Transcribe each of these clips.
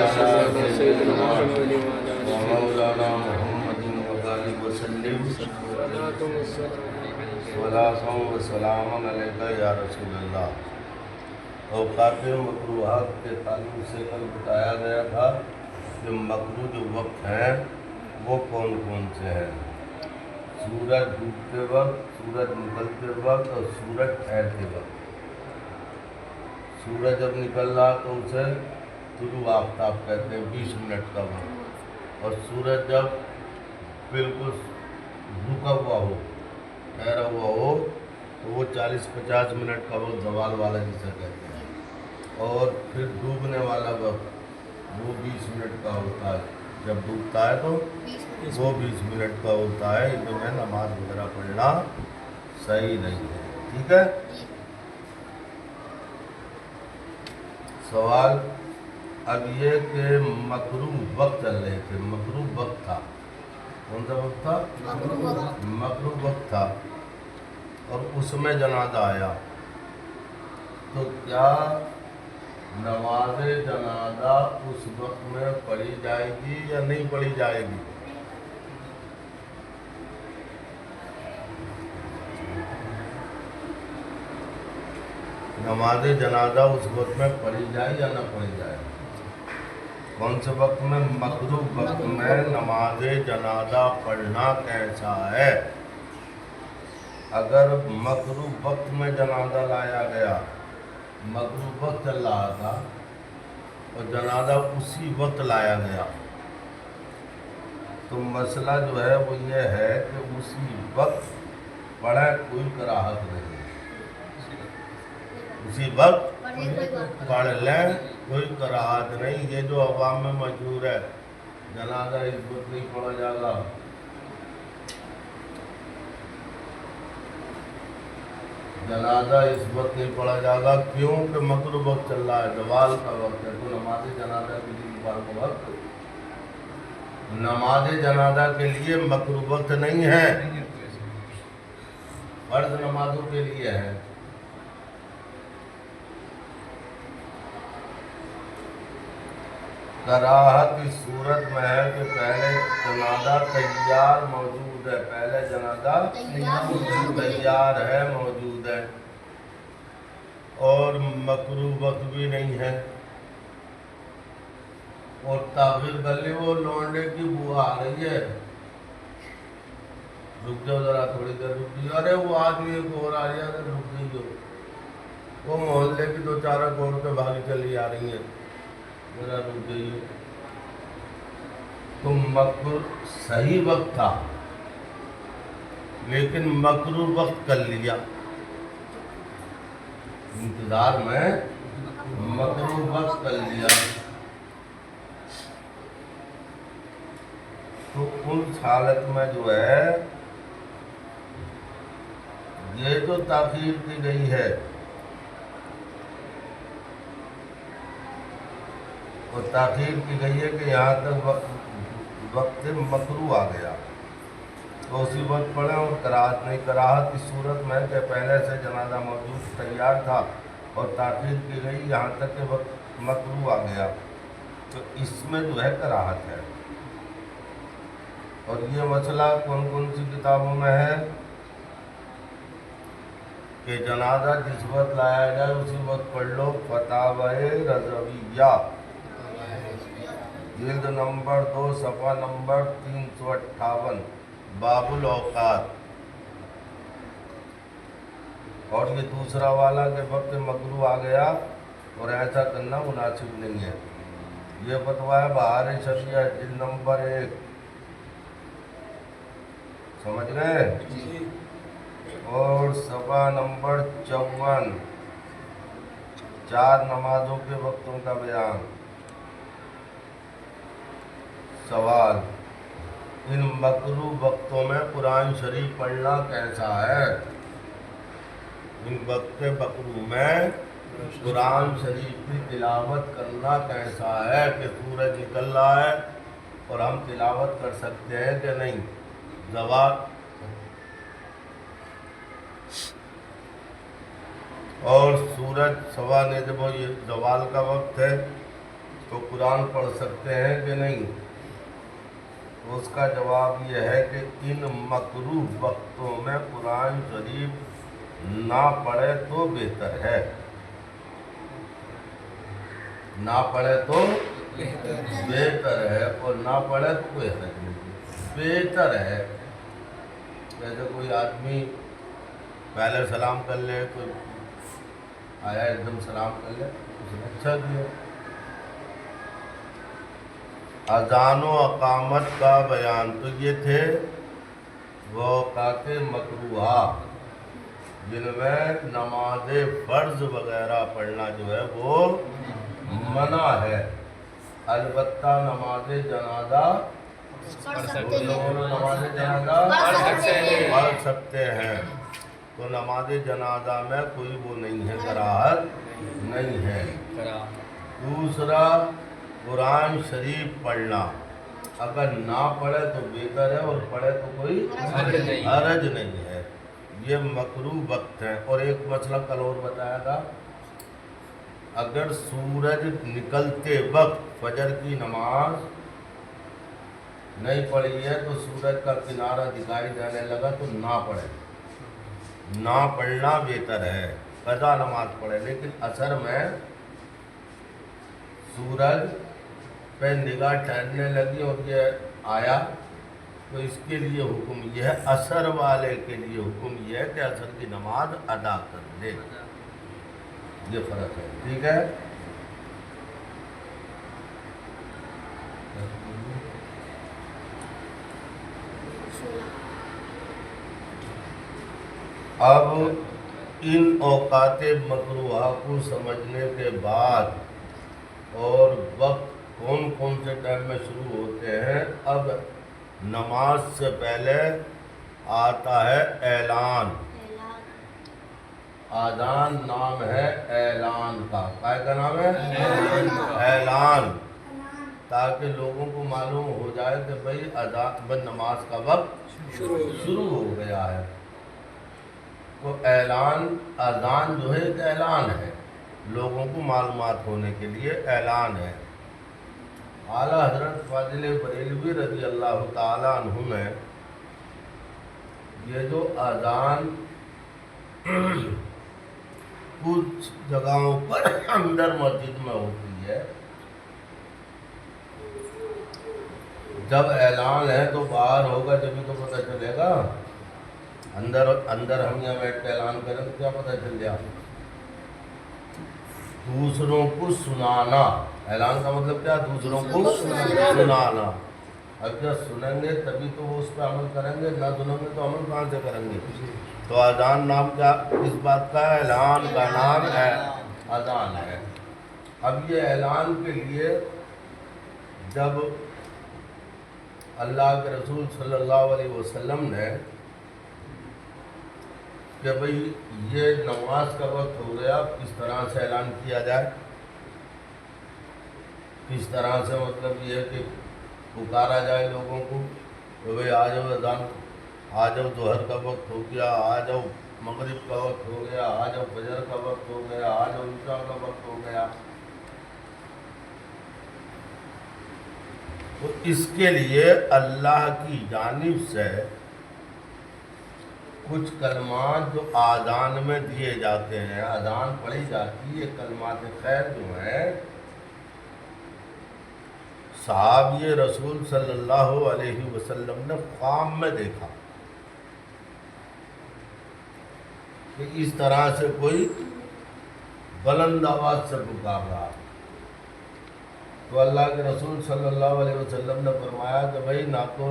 على سيدنا محمد ومولانا محمد وآله وسلم صلاة وسلام علیکہ یا رسول اللہ۔ اوقات مکروہات کے تعلق سے کل بتایا گیا تھا کہ مکروہ جو وقت ہیں وہ کون کون سے ہیں؟ سورج ڈوبتے وقت، سورج نکلتے وقت اور سورج ٹھہرتے وقت۔ سورج جب نکل رہا تو اسے طلوع آفتاب کہتے ہیں، 20 منٹ کا وقت، اور سورج جب بالکل رکا ہوا ہو، ٹھہرا ہوا ہو، تو وہ 40-50 منٹ کا وقت زوال والا جسے کہتے ہیں، اور پھر ڈوبنے والا وقت وہ 20 منٹ کا ہوتا ہے۔ جب ڈوبتا ہے تو وہ 20 منٹ کا ہوتا ہے۔ ان میں نماز وغیرہ پڑھنا صحیح نہیں ہے، ٹھیک ہے؟ سوال اب یہ کہ مکروہ وقت چل رہے تھے، مکروہ وقت تھا، کون سا وقت تھا؟ مکروہ وقت تھا، اور اس میں جنازہ آیا، تو کیا نماز جنازہ اس وقت میں پڑھی جائے گی یا نہیں پڑھی جائے گی؟ نماز جنازہ اس وقت میں پڑھی جائے یا نہ پڑھی جائے؟ کون سے وقت میں؟ مکروہ وقت میں نماز جنازہ پڑھنا کیسا ہے؟ اگر مکروہ وقت میں جنازہ لایا گیا، مکروہ وقت چل رہا تھا اور جنازہ اسی وقت لایا گیا، تو مسئلہ جو ہے وہ یہ ہے کہ اسی وقت پڑھیں، کوئی کراہت نہیں، اسی وقت پڑھ لیں، کوئی کراہت نہیں۔ یہ جو عوام میں مشہور ہے جنازہ اس وقت نہیں پڑھا جائے گا، جنازہ اس وقت نہیں پڑھا جائے گا، کیوں کہ مکروہ وقت چل رہا ہے، زوال کا وقت ہے، تو نماز جنازہ کے لیے وقت، نماز جنازہ کے لیے مکروہ وقت نہیں ہے، فرض نمازوں کے لیے ہے۔ کراہت اس صورت میں ہے کہ پہلے جنازہ تیار موجود ہے، پہلے جنازہ تیار ہے، موجود ہے، اور مکروہ وقت بھی نہیں ہے، اور تاخیر کر لی، وہ لونڈے کی بو آ رہی ہے، رک جاؤ ذرا تھوڑی دیر رک جاؤ، ارے وہ آدمی ایک اور آ رہی ہے، رک جائیے، وہ محلے کی 2-4 عورتیں بھاگی چلی آ رہی ہیں، ذرا رک جائیے۔ تو مکروہ صحیح وقت تھا لیکن مکروہ وقت کر لیا، انتظار میں مکروہ وقت کر لیا، تو اس حالت میں جو ہے یہ جو تاخیر کی گئی ہے، اور تاخیر کی گئی ہے کہ یہاں تک وقت مکروہ آ گیا، تو اسی وقت پڑھیں، اور کراہت نہیں۔ کراہت اس صورت میں کہ پہلے سے جنازہ موجود تیار تھا اور تاخیر کی گئی یہاں تک کہ وقت مکروہ آ گیا، تو اس میں جو ہے کراہت ہے۔ اور یہ مسئلہ کون کون سی کتابوں میں ہے کہ جنازہ جس وقت لایا جائے اسی وقت پڑھ لو۔ فتاوی رضویہ جلد نمبر 2 صفحہ نمبر 358، باب الاوقات۔ اور یہ دوسرا والا کہ وقت مکروہ آ گیا اور ایسا کرنا مناسب نہیں ہے، یہ فتویٰ ہے بہار شریعہ جلد نمبر 1، سمجھ گئے؟ اور صفحہ نمبر 54، 4 نمازوں کے وقتوں کا بیان۔ سوال ان مکروہ وقتوں میں قرآن شریف پڑھنا کیسا ہے؟ ان وقت مکروہ میں قرآن شریف کی تلاوت کرنا کیسا ہے؟ کہ سورج نکل رہا ہے اور ہم تلاوت کر سکتے ہیں کہ نہیں؟ زوال اور سورج سوا نے جب یہ زوال کا وقت ہے تو قرآن پڑھ سکتے ہیں کہ نہیں؟ تو اس کا جواب یہ ہے کہ ان مکروہ وقتوں میں قرآن شریف نہ پڑھے تو بہتر ہے، نہ پڑھے تو بہتر ہے، اور نہ پڑھے تو کوئی حرج نہیں، بہتر ہے۔ جیسے کوئی آدمی پہلے سلام کر لے، کوئی آیا ایک دم سلام کر لے، اس نے اچھا کیا۔ اذان و اقامت کا بیان، تو یہ تھے وہ اوقات مکروہہ جن میں نماز فرض وغیرہ پڑھنا جو ہے وہ منع ہے، البتہ نماز جنازہ نماز جنازہ پڑھ سکتے ہیں، تو نماز جنازہ میں کوئی وہ نہیں ہے، کراہت نہیں ہے۔ دوسرا، قرآن شریف پڑھنا اگر نہ پڑھے تو بہتر ہے، اور پڑھے تو کوئی حرج نہیں ہے، یہ مکروہ وقت ہے۔ اور ایک مسئلہ کل اور بتایا تھا، اگر سورج نکلتے وقت فجر کی نماز نہیں پڑھی ہے تو سورج کا کنارہ دکھائی دینے لگا تو نہ پڑھے، نہ پڑھنا بہتر ہے، قضا نماز پڑھے۔ لیکن عصر میں سورج پہ نگاہ ٹھہرنے لگی اور یہ آیا، تو اس کے لیے حکم یہ ہے، عصر والے کے لیے حکم یہ ہے کہ عصر کی نماز ادا کر لے، یہ فرق ہے، ٹھیک ہے۔ اب ان اوقات مکروہہ کو سمجھنے کے بعد اور وقت کون کون سے ٹائم میں شروع ہوتے ہیں، اب نماز سے پہلے آتا ہے اعلان۔ آذان نام ہے اعلان کا، کیا نام ہے؟ اعلان، تاکہ لوگوں کو معلوم ہو جائے کہ بھئی نماز کا وقت شروع ہو گیا ہے۔ تو اعلان، اذان جو ہے ایک اعلان ہے، لوگوں کو معلومات ہونے کے لیے اعلان ہے۔ اعلیٰ حضرت فاضل بریلوی رضی اللہ تعالیٰ عنہ نے یہ جو اذان کچھ جگہوں پر اندر مسجد میں ہوتی ہے، جب اعلان ہے تو باہر ہوگا جبھی تو پتہ چلے گا، اندر ہم یہاں بیٹھ کے اعلان کریں تو کیا پتہ چل گیا؟ دوسروں کو سنانا، اعلان کا مطلب کیا؟ دوسروں کو سنانا۔ اب جب سنیں گے تبھی تو وہ اس پہ عمل کریں گے، نہ سنیں گے تو عمل کہاں سے کریں گے؟ تو اذان نام کیا اس بات کا ہے؟ اعلان کا نام ہے، اذان ہے۔ اب یہ اعلان کے لیے جب اللہ کے رسول صلی اللہ علیہ وسلم نے کہ بھئی یہ نماز کا وقت ہو گیا، کس طرح سے اعلان کیا جائے، کس طرح سے مطلب یہ ہے کہ پکارا جائے لوگوں کو کہ بھئی آ جاؤ، اذان آ جاؤ، ظہر کا وقت ہو گیا، آ جاؤ، مغرب کا وقت ہو گیا، آ جاؤ، فجر کا وقت ہو گیا، آ جاؤ، عشاء کا وقت ہو گیا۔ تو اس کے لیے اللہ کی جانب سے کچھ کلمات جو آذان میں دیے جاتے ہیں، اذان پڑھی جاتی ہے، کلمات خیر جو ہیں، صحابی رسول صلی اللہ علیہ وسلم نے خواب میں دیکھا کہ اس طرح سے کوئی بلند آواز سے پکار رہا، تو اللہ کے رسول صلی اللہ علیہ وسلم نے فرمایا کہ بھئی نہ تو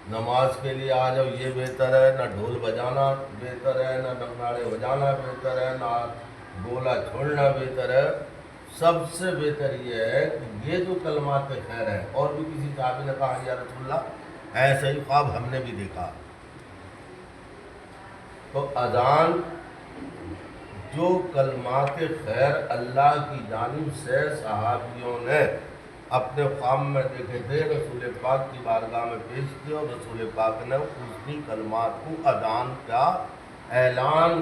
نماز کے لیے آ جاؤ یہ بہتر ہے، نہ ڈھول بجانا بہتر ہے، نہ نغارے بجانا بہتر ہے، نہ گولا چھوڑنا بہتر ہے، سب سے بہتر یہ ہے کہ یہ جو کلمات خیر ہیں۔ اور بھی کسی صحابی نے کہا یا رسول اللہ ایسا ہی خواب ہم نے بھی دیکھا۔ تو اذان جو کلمات خیر اللہ کی جانب سے صحابیوں نے اپنے خواب میں دیکھے تھے، رسول پاک کی بارگاہ میں پیش کیے، اور رسول پاک نے اسی کلمات کو اذان کا اعلان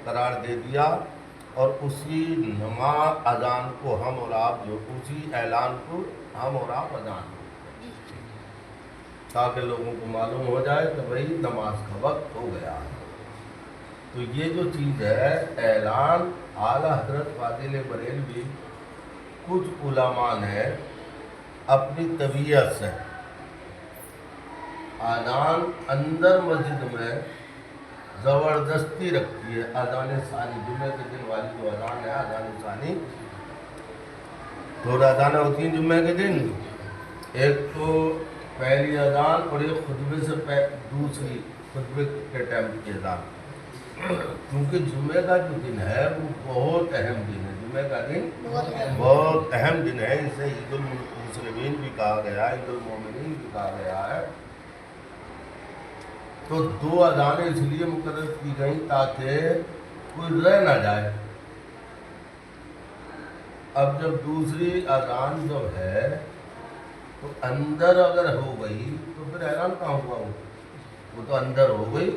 قرار دے دیا، اور اسی نماز اذان کو ہم اور آپ جو اسی اعلان کو ہم اور آپ اذان تاکہ لوگوں کو معلوم ہو جائے کہ بھئی نماز کا وقت ہو گیا ہے۔ تو یہ جو چیز ہے اعلان اعلیٰ حضرت فاضل بریلوی کچھ علماء نے اپنی طبیعت سے اذان اندر مسجد میں زبردستی رکھی ہے۔ اذان ثانی جمعے کے دن والی جو اذان ہے اذان ثانی، دو اذانیں ہوتی ہیں جمعے کے دن، ایک تو پہلی اذان اور ایک خطبے سے دوسری خطبے کے ٹائم کی اذان، کیونکہ جمعے کا جو دن ہے وہ بہت اہم دن ہے۔ جمعے کا دن بہت اہم دن ہے، اسے عید المسلمین بھی کہا گیا ہے، عید المومنین بھی کہا گیا ہے۔ تو دو اذانیں اس لیے مقرر کی گئیں تاکہ کوئی رہ نہ جائے۔ اب جب دوسری اذان جو ہے تو اندر اگر ہو گئی تو پھر اعلان کہاں ہوا؟ وہ تو اندر ہو گئی،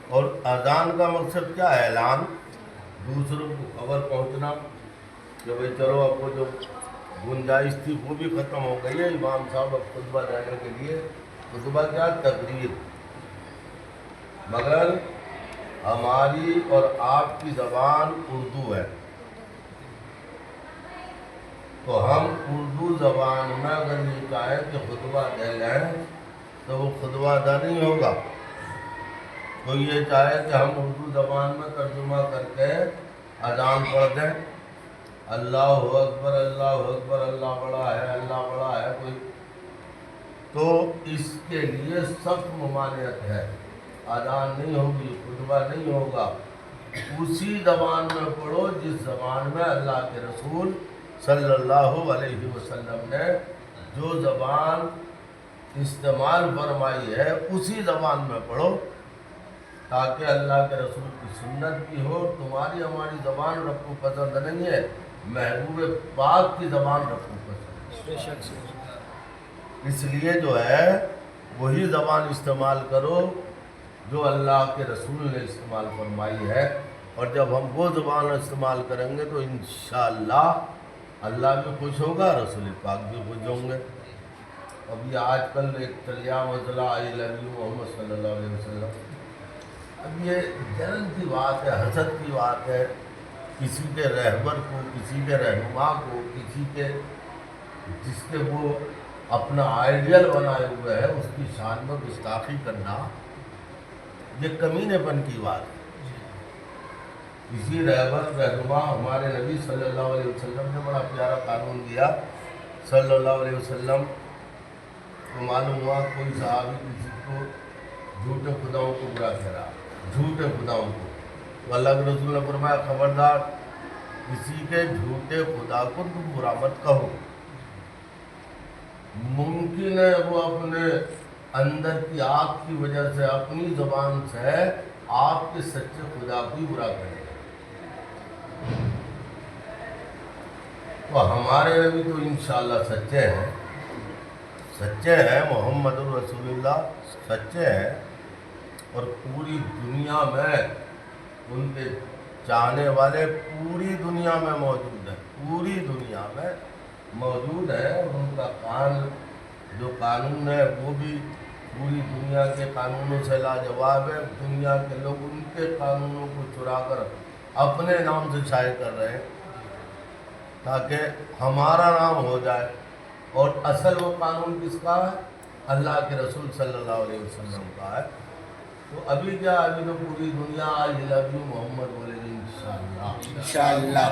اور اذان کا مقصد کیا ہے؟ اعلان، دوسروں کو خبر پہنچنا کہ بھئی چلو اب وہ جو گنجائش تھی وہ بھی ختم ہو گئی ہے، امام صاحب اب خطبہ دینے کے لیے خطبہ کیا؟ تقریر۔ مگر ہماری اور آپ کی زبان اردو ہے، تو ہم اردو زبان میں اگر یہ چاہیں کہ خطبہ دے لیں تو وہ خطبہ ادا نہیں ہوگا۔ تو یہ چاہے کہ ہم اردو زبان میں ترجمہ کر کے اذان پڑھ دیں، اللہ اکبر اللہ اکبر، اللہ بڑا ہے اللہ بڑا ہے کوئی، تو اس کے لیے سخت ممانعت ہے، اذان نہیں ہوگی، خطبہ نہیں ہوگا۔ اسی زبان میں پڑھو جس زبان میں اللہ کے رسول صلی اللہ علیہ وسلم نے جو زبان استعمال فرمائی ہے اسی زبان میں پڑھو، تاکہ اللہ کے رسول کی سنت بھی ہو۔ تمہاری ہماری زبان رب کو پسند نہیں ہے، محبوب پاک کی زبان رب کو پسند ہے، اس لیے جو ہے وہی زبان استعمال کرو جو اللہ کے رسول نے استعمال فرمائی ہے، اور جب ہم وہ زبان استعمال کریں گے تو انشاءاللہ اللہ بھی خوش ہوگا، رسول پاک بھی خوش ہوں گے۔ اب یہ آج کل ایک چلیا مسئلہ آئی لو یو محمد صلی اللہ علیہ وسلم، اب یہ جلن کی بات ہے، حسد کی بات ہے، کسی کے رہبر کو، کسی کے رہنما کو، کسی کے جس کے وہ اپنا آئیڈیل بنائے ہوئے ہے اس کی شان میں گستاخی کرنا، یہ کمینے پن کی بات ہے۔ کسی رہبر رہنما، ہمارے نبی صلی اللہ علیہ وسلم نے بڑا پیارا قانون دیا صلی اللہ علیہ وسلم کو، معلوم ہوا کوئی صحابی کسی کو جھوٹے خداؤں کو برا ٹھہرا، جھوٹے خداؤں کو، تو اللہ کے رسول نے فرمایا خبردار کسی کے جھوٹے خدا کو تم برا مت کہو۔ ممکن ہے وہ اپنے اندر کی آگ کی وجہ سے اپنی زبان سے آپ کے سچے خدا کو ہی برا کرے، تو ہمارے نبی تو انشاءاللہ سچے ہیں، سچے ہیں، محمد الرسول اللہ سچے ہیں، اور پوری دنیا میں ان کے چاہنے والے پوری دنیا میں موجود ہیں، پوری دنیا میں موجود ہے، اور ان کا جو قانون ہے وہ بھی پوری دنیا کے قانونوں سے لاجواب ہے۔ دنیا کے لوگ ان کے قانونوں کو چرا کر اپنے نام سے شائع کر رہے ہیں تاکہ ہمارا نام ہو جائے، اور اصل وہ قانون کس کا ہے؟ اللہ کے رسول صلی اللہ علیہ وسلم کا ہے۔ تو ابھی کیا، ابھی تو پوری دنیا آئی لو یو محمد بولے گی انشاءاللہ۔